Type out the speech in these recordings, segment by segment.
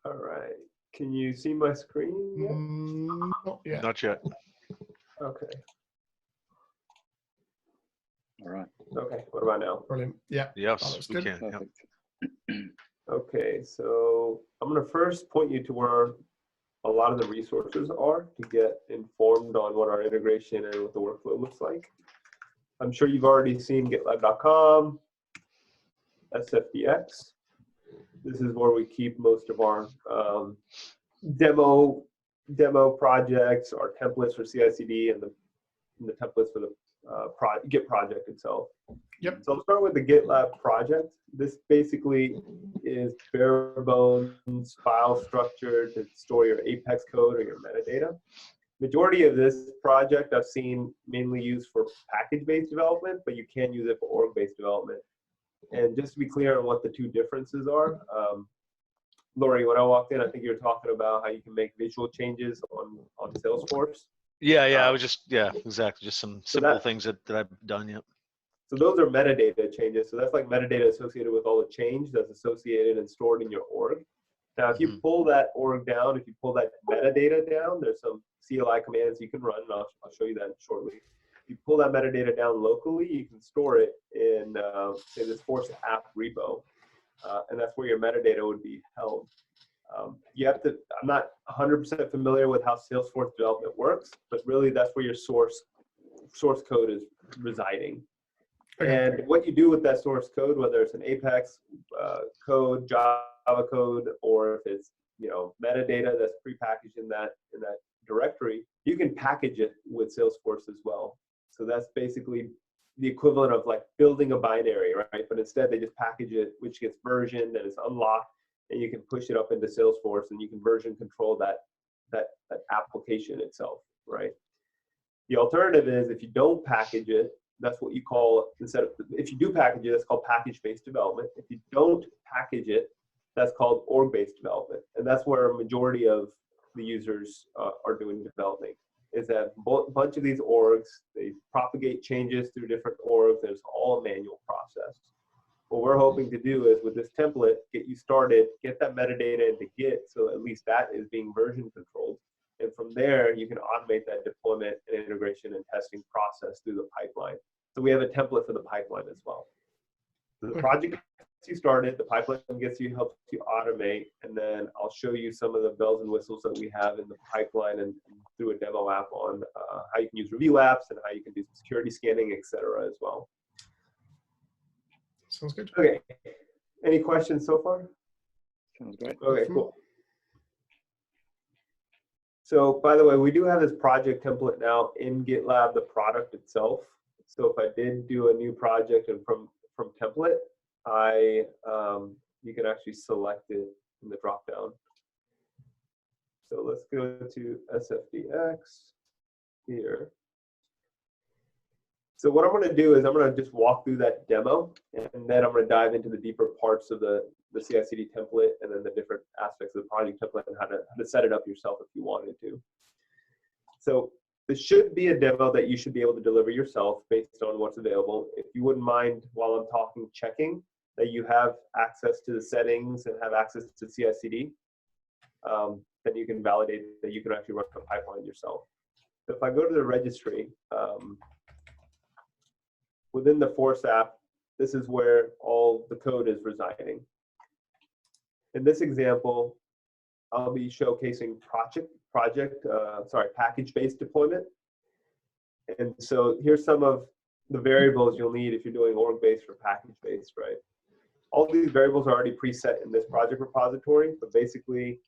All right. Can you see my screen yet? Not yet. Not yet. Okay. All right. Okay. What about now? Brilliant. Yeah. Yes, That looks we good. can. Yep. Perfect. Okay, so I'm going to first point you to where a lot of the resources are to get informed on what our integration and what the workflow looks like. I'm sure you've already seen GitLab.com, SFDX. This is where we keep most of our demo projects, our templates for CI/CD, and the templates for the Git project itself. Yep. So I'll start with the GitLab project. This basically is bare bones file structure to store your Apex code or your metadata. Majority of this project I've seen mainly used for package-based development, but you can use it for org-based development. And just to be clear on what the two differences are, Lori, when I walked in, I think you were talking about how you can make visual changes on Salesforce. Yeah, I was just, exactly. Just some simple that- things that I've done, yep. So those are metadata changes. So that's like metadata associated with all the change that's associated and stored in your org. Now, if you pull that org down, if you pull that metadata down, there's some CLI commands you can run, and I'll show you that shortly. If you pull that metadata down locally, you can store it in, say, this Force app repo, and that's where your metadata would be held. You have to, I'm not 100% familiar with how Salesforce development works, but really that's where your source code is residing. And what you do with that source code, whether it's an Apex code, Java code, or if it's metadata that's prepackaged in that directory, you can package it with Salesforce as well. So that's basically the equivalent of like building a binary, right? But instead they just package it, which gets versioned and it's unlocked, and you can push it up into Salesforce, and you can version control that application itself, right? The alternative is if you don't package it, that's what you call, if you do package it, that's called package-based development. If you don't package it, that's called org-based development. And that's where a majority of the users are doing developing, is that a bunch of these orgs, they propagate changes through different orgs, and it's all a manual process. What we're hoping to do is with this template, get you started, get that metadata into Git, so at least that is being version controlled. And from there, you can automate that deployment and integration and testing process through the pipeline. So we have a template for the pipeline as well. So the project gets you started, the pipeline helps you automate, and then I'll show you some of the bells and whistles that we have in the pipeline and through a demo app on how you can use review apps and how you can do some security scanning, etc. as well. Sounds good. Okay. Any questions so far? Sounds great. Okay, cool. So by the way, we do have this project template now in GitLab, the product itself. So if I did do a new project and from template, you can actually select it in the dropdown. So let's go to SFDX here. So what I'm going to do is I'm going to just walk through that demo, and then I'm going to dive into the deeper parts of the CI/CD template and then the different aspects of the project template and how to set it up yourself if you wanted to. So this should be a demo that you should be able to deliver yourself based on what's available. If you wouldn't mind, while I'm talking, checking that you have access to the settings and have access to CI/CD, then you can validate that you can actually run the pipeline yourself. So if I go to the registry, within the Force app, this is where all the code is residing. In this example, I'll be showcasing package-based deployment. And so here's some of the variables you'll need if you're doing org-based or package-based, right? All these variables are already preset in this project repository, but basically,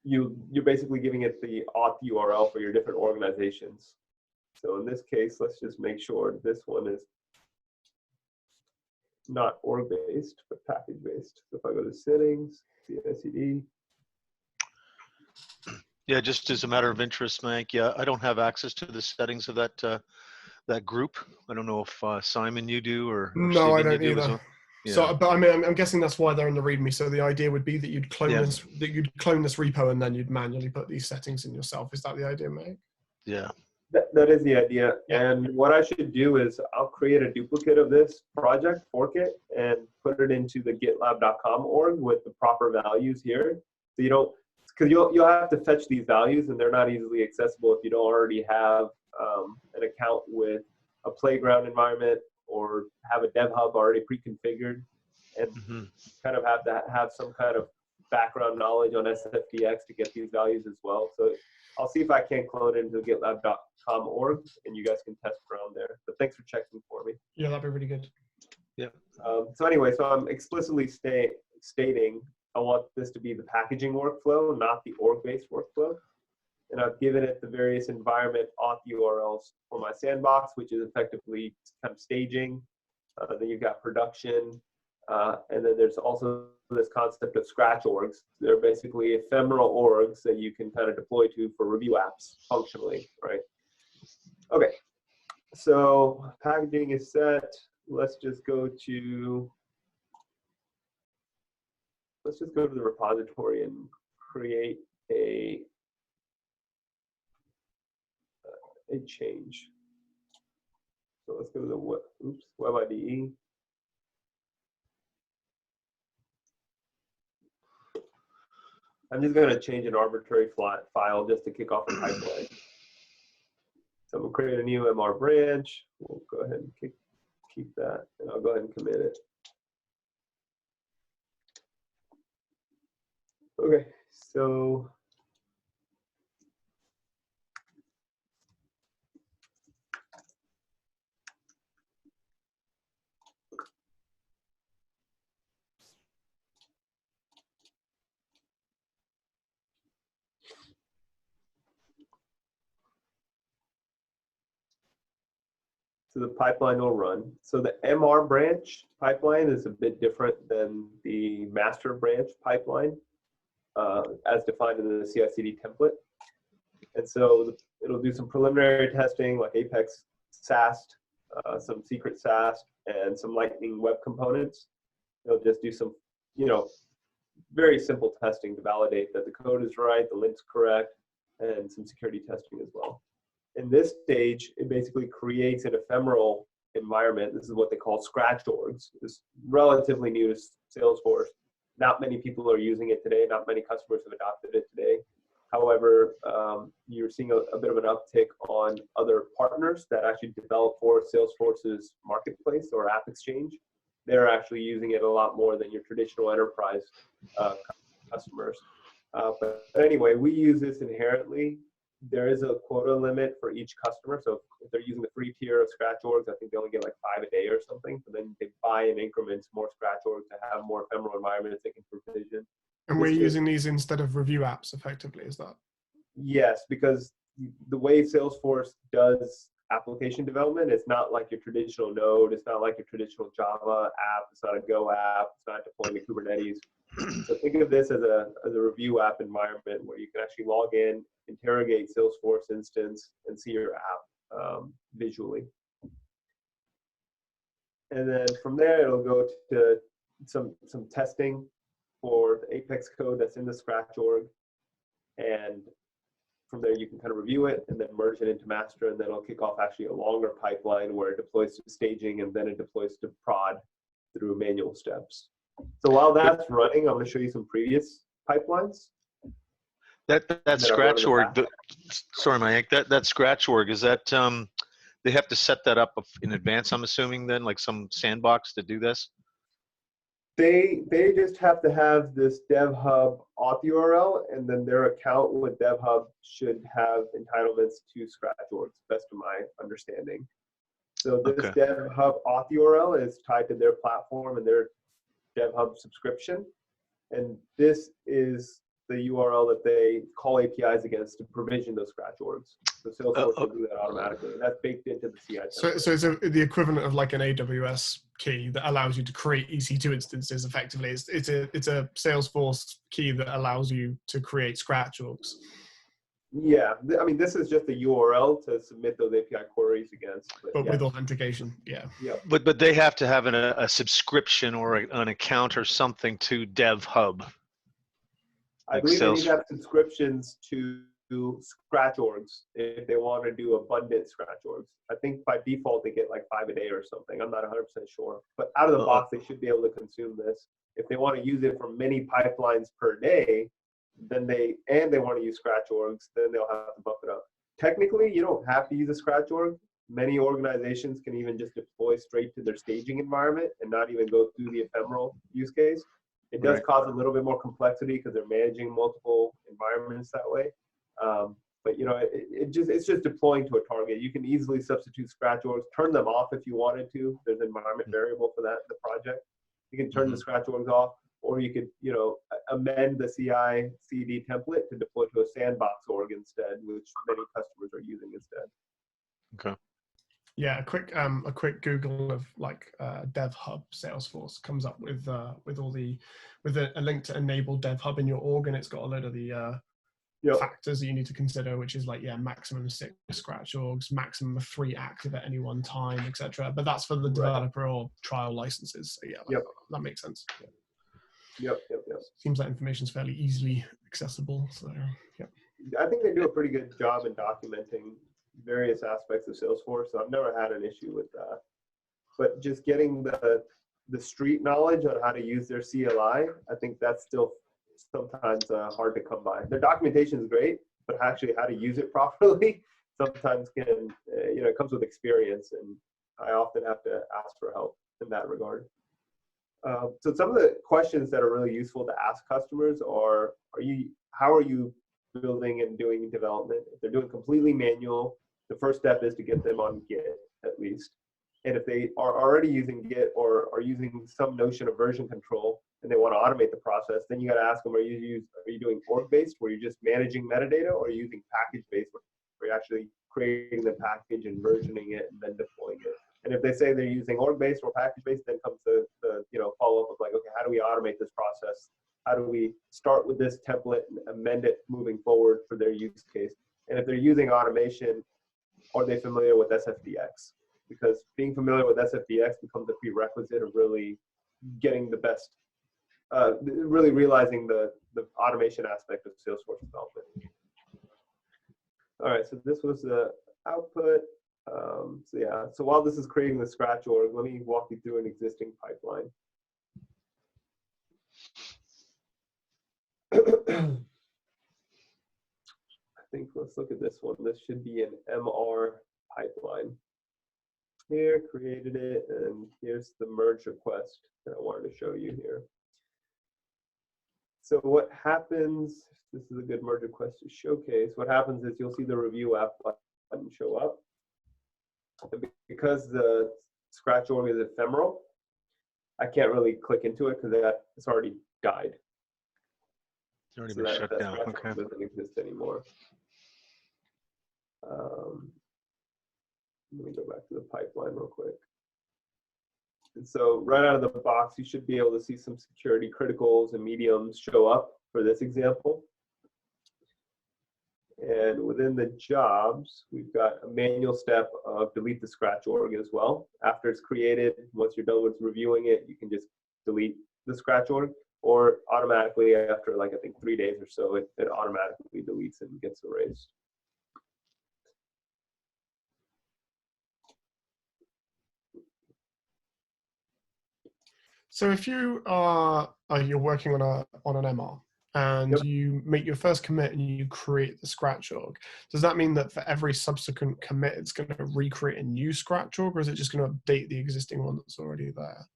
you're basically giving it the auth URL for your different organizations. So in this case, let's just make sure this one is not org-based, but package-based. So if I go to settings, CI/CD. Yeah, just as a matter of interest, Mayank, yeah, I don't have access to the settings of that that group. I don't know if Simon, you do, or No, I Stephen, don't you do as either. well. So, but I mean, I'm guessing that's why they're in the README. So the idea would be that you'd clone Yeah. this, repo, and then you'd manually put these settings in yourself. Is that the idea, mate? Yeah. That is the idea. Yeah. And what I should do is I'll create a duplicate of this project, fork it, and put it into the GitLab.com org with the proper values here. So you don't, because you'll have to fetch these values, and they're not easily accessible if you don't already have an account with a playground environment or have a DevHub already pre-configured, and kind of have to have some kind of background knowledge on SFDX to get these values as well. So I'll see if I can clone it into the GitLab.com org, and you guys can test around there. But thanks for checking for me. Yeah, that'd be really good. Yeah. So anyway, so I'm explicitly stating I want this to be the packaging workflow, not the org-based workflow. And I've given it the various environment auth URLs for my sandbox, which is effectively kind of staging. Then you've got production. And then there's also this concept of scratch orgs. They're basically ephemeral orgs that you can kind of deploy to for review apps functionally, right? Okay, so packaging is set. Let's just go to the repository and create a change. So let's go to the web IDE. I'm just going to change an arbitrary file just to kick off a pipeline. So we'll create a new MR branch. We'll go ahead and keep that, and I'll go ahead and commit it. Okay, so the pipeline will run. So the MR branch pipeline is a bit different than the master branch pipeline as defined in the CI/CD template. And so it'll do some preliminary testing like Apex SAST, some secret SAST, and some Lightning web components. It'll just do some, very simple testing to validate that the code is right, the link's correct, and some security testing as well. In this stage, it basically creates an ephemeral environment. This is what they call scratch orgs. It's relatively new to Salesforce. Not many people are using it today. Not many customers have adopted it today. However, you're seeing a bit of an uptick on other partners that actually develop for Salesforce's marketplace or app exchange. They're actually using it a lot more than your traditional enterprise customers. But anyway, we use this inherently. There is a quota limit for each customer. So if they're using the free tier of scratch orgs, I think they only get like 5 a day or something. But then they buy in increments more scratch orgs to have more ephemeral environments they can provision. And we're using these instead of review apps, effectively, is that? Yes, because the way Salesforce does application development, it's not like your traditional Node. It's not like your traditional Java app. It's not a Go app. It's not deploying to Kubernetes. So think of this as a review app environment where you can actually log in, interrogate Salesforce instance, and see your app visually. And then from there, it'll go to some testing for the Apex code that's in the scratch org. And from there, you can kind of review it and then merge it into master, and then it'll kick off actually a longer pipeline where it deploys to staging and then it deploys to prod through manual steps. So while that's running, I'm going to show you some previous pipelines. That scratch org, sorry, Mayank, that scratch org, is that, they have to set that up in advance, I'm assuming then, like some sandbox to do this? They just have to have this DevHub auth URL, and then their account with DevHub should have entitlements to scratch orgs, best of my understanding. So this DevHub auth URL is tied to their platform and their DevHub subscription, and this is the URL that they call APIs against to provision those scratch orgs. So Salesforce will do that automatically. And that's baked into the CI. So it's the equivalent of like an AWS key that allows you to create EC2 instances effectively. It's a Salesforce key that allows you to create scratch orgs. Yeah, I mean, this is just a URL to submit those API queries against. But yeah. with authentication, yeah. Yep. But they have to have a subscription or an account or something to DevHub. I Like believe they need to Salesforce. have subscriptions to scratch orgs if they want to do abundant scratch orgs. I think by default they get like 5 a day or something. I'm not 100% sure. But out of the box, they should be able to consume this. If they want to use it for many pipelines per day, then they want to use scratch orgs, then they'll have to bump it up. Technically, you don't have to use a scratch org. Many organizations can even just deploy straight to their staging environment and not even go through the ephemeral use case. It does cause a little bit more complexity because they're managing multiple environments that way. But you know, it's just deploying to a target. You can easily substitute scratch orgs, turn them off if you wanted to. There's an environment variable for that in the project. You can turn the scratch orgs off, or you could, you know, amend the CI/CD template to deploy to a sandbox org instead, which many customers are using instead. Okay. Yeah, a quick Google of like DevHub Salesforce comes up with a link to enable DevHub in your org, and it's got a load of the factors that you need to consider, which is like maximum 6 scratch orgs, maximum of 3 active at any one time, etc. But that's for the developer or trial licenses. So yeah, that makes sense. Yep. Seems like information is fairly easily accessible. So yeah, I think they do a pretty good job in documenting various aspects of Salesforce. So I've never had an issue with that. But just getting the street knowledge on how to use their CLI, I think that's still sometimes hard to come by. Their documentation is great, but actually how to use it properly sometimes can, it comes with experience, and I often have to ask for help in that regard. So some of the questions that are really useful to ask customers are how are you building and doing development? If they're doing completely manual, the first step is to get them on Git at least. And if they are already using Git or are using some notion of version control and they want to automate the process, then you got to ask them, are you doing org-based where you're just managing metadata, or are you using package-based where you're actually creating the package and versioning it and then deploying it? And if they say they're using org-based or package-based, then comes the follow-up of like, okay, how do we automate this process? How do we start with this template and amend it moving forward for their use case? And if they're using automation, are they familiar with SFDX? Because being familiar with SFDX becomes a prerequisite of really getting the best, really realizing the automation aspect of Salesforce development. All right, so this was the output. So while this is creating the scratch org, let me walk you through an existing pipeline. I think let's look at this one. This should be an MR pipeline. Here, created it, and here's the merge request that I wanted to show you here. So what happens, this is a good merge request to showcase, what happens is you'll see the review app button show up. And because the scratch org is ephemeral, I can't really click into it because it's already died. It's already been shut down. Okay. Doesn't exist anymore. Let me go back to the pipeline real quick. And so right out of the box, you should be able to see some security criticals and mediums show up for this example. And within the jobs, we've got a manual step of delete the scratch org as well. After it's created, once you're done with reviewing it, you can just delete the scratch org, or automatically after like I think 3 days or so, it automatically deletes and gets erased. So if you you're working on an MR and you make your first commit and you create the scratch org, does that mean that for every subsequent commit it's going to recreate a new scratch org, or is it just going to update the existing one that's already there?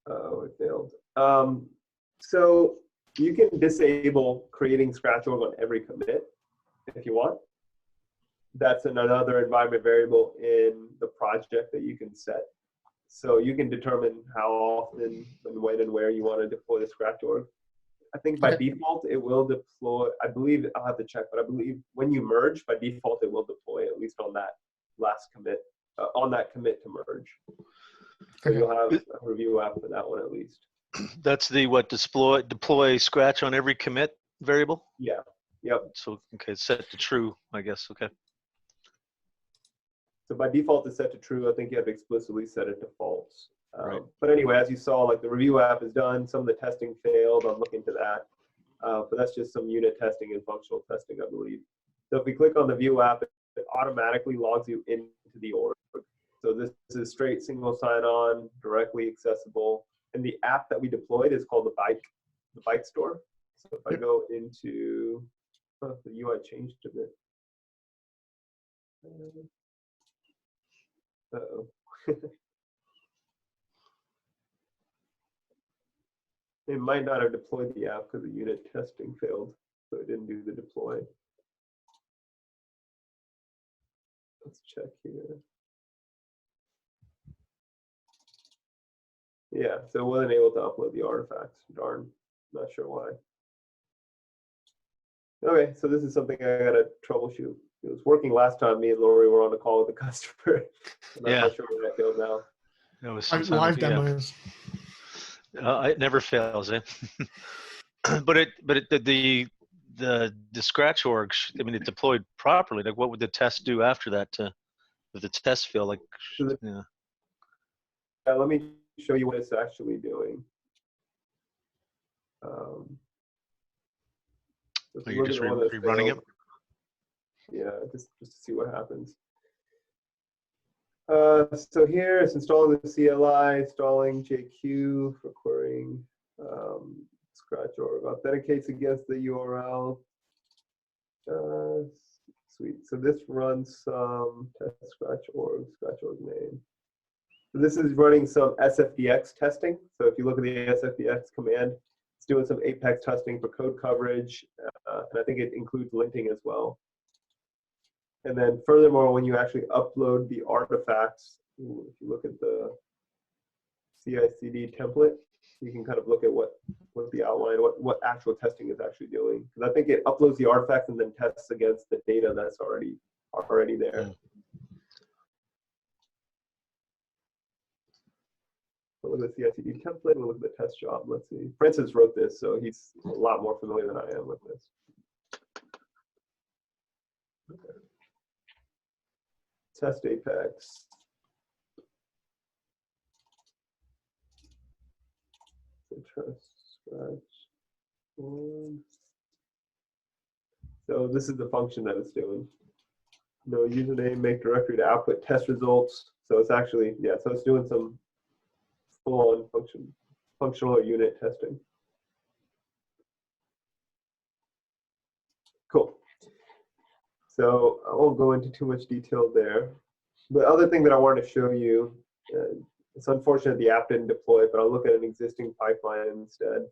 Oh, it failed. So you can disable creating scratch org on every commit if you want. That's another environment variable in the project that you can set. So you can determine how often and when and where you want to deploy the scratch org. I think by default, it will deploy, I believe, I'll have to check, but I believe when you merge, by default, it will deploy at least on that last commit, on that commit to merge. So you'll have a review app for that one at least. That's the deploy scratch on every commit? variable? Yeah. Yep. So, okay, it's set to true, I guess. Okay. So by default, it's set to true. I think you have to explicitly set it to false. Right. But anyway, as you saw, like the review app is done. Some of the testing failed. I'm looking into that. But that's just some unit testing and functional testing, I believe. So if we click on the view app, it automatically logs you into the org. So this is straight single sign-on, directly accessible. And the app that we deployed is called the Bike Store. So if I go into, the UI changed a bit. Uh-oh. It might not have deployed the app because the unit testing failed, so it didn't do the deploy. Let's check here. Yeah, so it wasn't able to upload the artifacts. Darn, not sure why. Okay, so this is something I gotta troubleshoot. It was working last time. Me and Lori were on the call with the customer. I'm not sure where that failed now. It was Live demos. It never fails, eh? the scratch org, I mean, it deployed properly. Like, what would the test do after that? If the test fail, like, yeah. Let me show you what it's actually doing. So you're just rerunning it? Yeah, just to see what happens. So here it's installing the CLI, installing JQ for querying scratch org, authenticates against the URL. Sweet. So this runs some test scratch org name. So this is running some SFDX testing. So if you look at the SFDX command, it's doing some Apex testing for code coverage, and I think it includes linting as well. And then furthermore, when you actually upload the artifacts, if you look at the CI/CD template, you can kind of look at what the outline, what actual testing is actually doing. Because I think it uploads the artifacts and then tests against the data that's already there. Mm. So look at the CI/CD template and look at the test job. Let's see. Francis wrote this, so he's a lot more familiar than I am with this. Okay. Test Apex. So this is the function that it's doing. No username, make directory to output test results. So it's actually, yeah, so it's doing some full-on functional or unit testing. Cool. So I won't go into too much detail there. The other thing that I wanted to show you, it's unfortunate the app didn't deploy, but I'll look at an existing pipeline instead,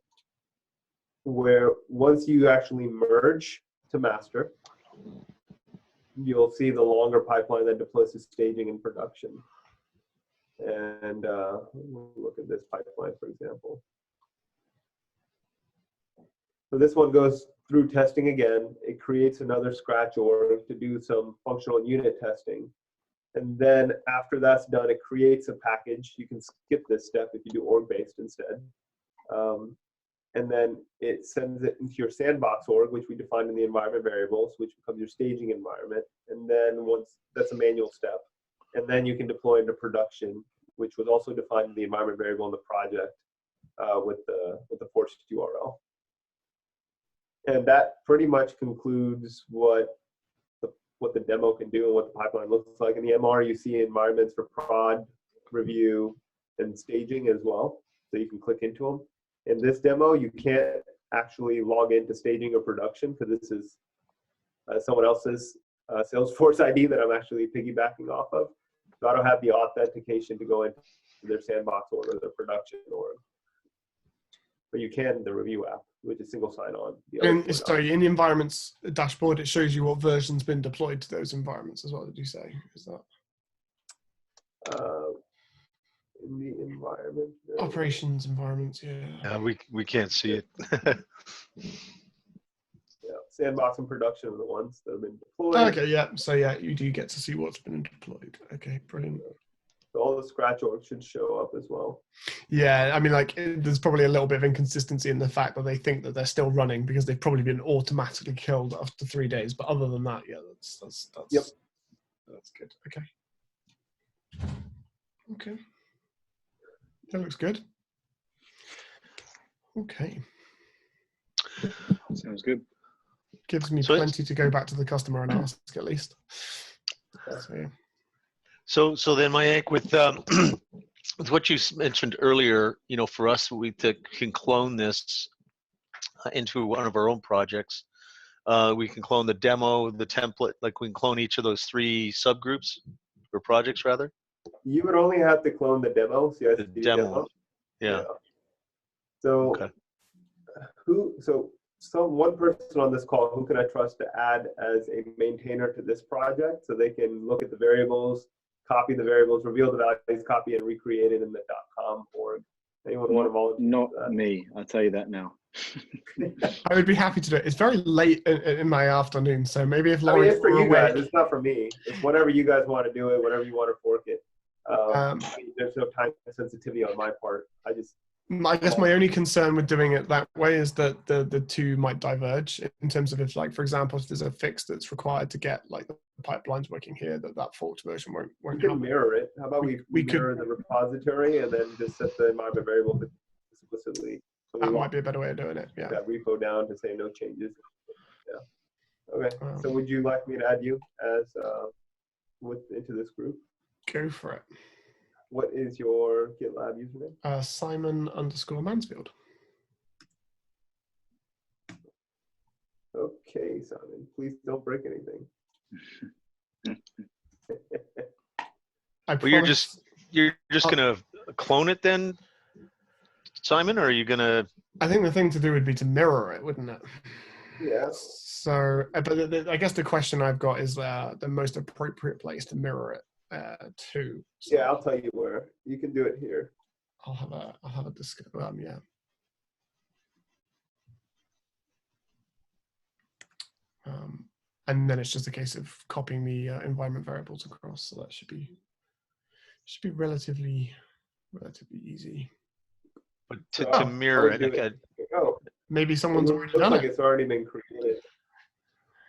where once you actually merge to master, you'll see the longer pipeline that deploys to staging and production. And we'll look at this pipeline, for example. So this one goes through testing again. It creates another scratch org to do some functional unit testing. And then after that's done, it creates a package. You can skip this step if you do org-based instead. And then it sends it into your sandbox org, which we defined in the environment variables, which becomes your staging environment. And then once that's a manual step. And then you can deploy into production, which was also defined in the environment variable in the project with the forced URL. And that pretty much concludes what the demo can do and what the pipeline looks like. In the MR, you see environments for prod, review, and staging as well. So you can click into them. In this demo, you can't actually log into staging or production because this is someone else's Salesforce ID that I'm actually piggybacking off of. So I don't have the authentication to go into their sandbox org or their production org. But you can in the review app, which is single sign-on. And sorry, in the environments dashboard, it shows you what version's been deployed to those environments as well. Did you say? Is that? In the environment. Operations environments, yeah. We can't see it. Yeah, sandbox and production are the ones that have been deployed. Okay, yeah. So yeah, you do get to see what's been deployed. Okay, brilliant. So all the scratch org should show up as well. Yeah, I mean, like, there's probably a little bit of inconsistency in the fact that they think that they're still running because they've probably been automatically killed after 3 days. But other than that, yeah, that's Yep. That's good. Okay. That looks good. Okay. Sounds good. Gives me plenty to go back to the customer and ask at least. So then, Mayank, with with what you mentioned earlier, for us, we can clone this into one of our own projects. We can clone the demo, the template, like we can clone each of those 3 subgroups or projects rather. You would only have to clone the demo. So The demo. Yeah. So okay. One person on this call, who can I trust to add as a maintainer to this project so they can look at the variables, copy the variables, reveal the values, copy and recreate it in the .com org? Anyone want to volunteer? Not me. I'll tell you that now. I would be happy to do it. It's very late in my afternoon, so maybe if I mean, Laurie, it's for you guys. It's not for me. It's whatever you guys want to do it, whatever you want to fork it. There's no time sensitivity on my part. I guess my only concern with doing it that way is that the 2 might diverge in terms of if, like, for example, if there's a fix that's required to get like the pipelines working here, that forked version won't we can mirror it. How about we mirror the repository and then just set the environment variable explicitly? So that might be a better way of doing it. Yeah. That repo down to say no changes. Yeah. Okay. So would you like me to add you as into this group? Go for it. What is your GitLab username? Simon_Mansfield. Okay, Simon. Please don't break anything. Well, you're just gonna clone it then, Simon, or are you gonna? I think the thing to do would be to mirror it, wouldn't it? Yeah. So, but I guess the question I've got is the most appropriate place to mirror it to. So yeah, I'll tell you where. You can do it here. I'll have a discussion. Yeah. And then it's just a case of copying the environment variables across. So that should be relatively easy. But to mirror it, maybe someone's already done like it. It's already been created.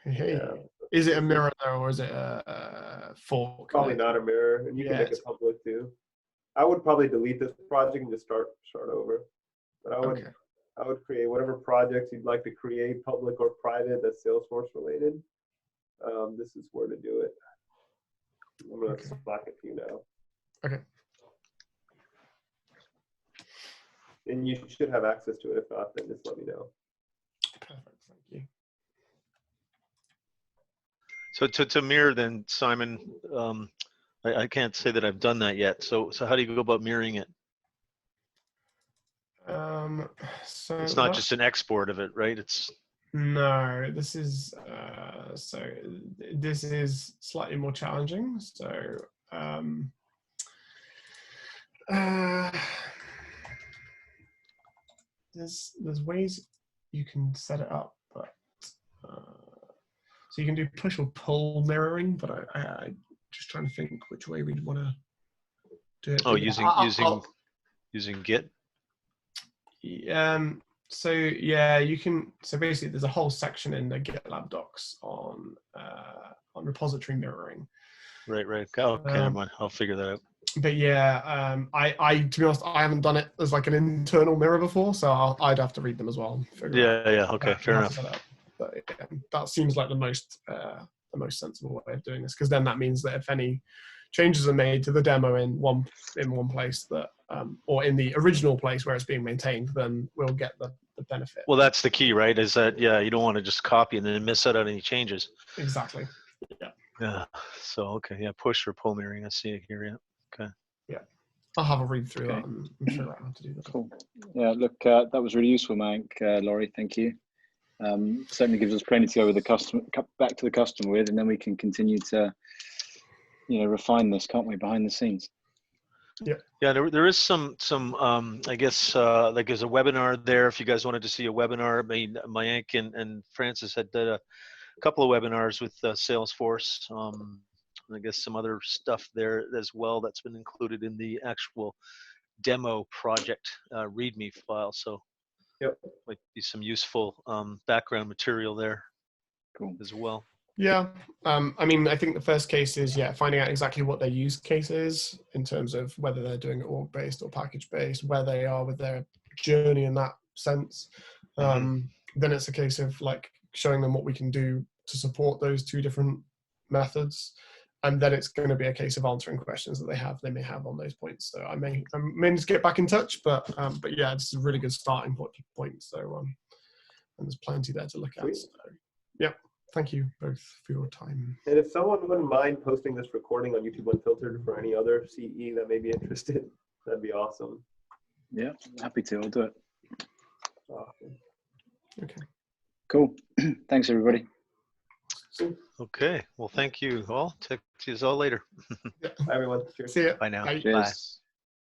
Hey, yeah. Is it a mirror though, or is it a fork? Probably not a mirror, and you can make it public too. I would probably delete this project and just start over. But I would create whatever projects you'd like to create, public or private, that's Salesforce related. This is where to do it. I'm going to Slack it to you now. Okay. And you should have access to it. If not, then just let me know. Perfect. Thank you. So to mirror then, Simon, I can't say that I've done that yet. So how do you go about mirroring it? So it's not just an export of it, right? No, this is this is slightly more challenging. So there's ways you can set it up, but so you can do push or pull mirroring, but I just trying to think which way we'd want to do it. Oh, using Git. So yeah, you can. So basically, there's a whole section in the GitLab docs on repository mirroring. Right. Okay, never mind. I'll figure that out. But yeah, I to be honest, I haven't done it as like an internal mirror before, so I'd have to read them as well. Yeah. Okay, fair enough. But yeah, that seems like the most sensible way of doing this, because then that means that if any changes are made to the demo in one place that or in the original place where it's being maintained, then we'll get the benefit. Well, that's the key, right? Is that you don't want to just copy and then miss out on any changes. Exactly. Yeah. So okay, push or pull mirroring. I see it here. Yeah. Okay. Yeah. I'll have a read through that and figure out how to do that. Cool. Yeah. Look, that was really useful, Mayank. Laurie, thank you. Certainly gives us plenty to go with back to the customer with, and then we can continue to, refine this, can't we, behind the scenes? Yeah, there is some I guess like there's a webinar there if you guys wanted to see a webinar. I mean, Mayank and Francis had did a couple of webinars with Salesforce I guess some other stuff there as well that's been included in the actual demo project README file. So might be some useful background material there as well. Yeah, I mean, I think the first case is, finding out exactly what their use case is in terms of whether they're doing it org-based or package-based, where they are with their journey in that sense. Then it's a case of like showing them what we can do to support those two different methods. And then it's going to be a case of answering questions that they may have on those points. So I may just get back in touch, but yeah, it's a really good starting point. So and there's plenty there to look at. So, yeah. Thank you both for your time. And if someone wouldn't mind posting this recording on YouTube Unfiltered for any other CE that may be interested, that'd be awesome. Yeah, happy to. I'll do it. Awesome. Okay. Cool. Thanks, everybody. Okay. Well, thank you all. Talk to you all later. Bye, everyone. Cheers. See ya. Bye now. Bye. Cheers. Bye.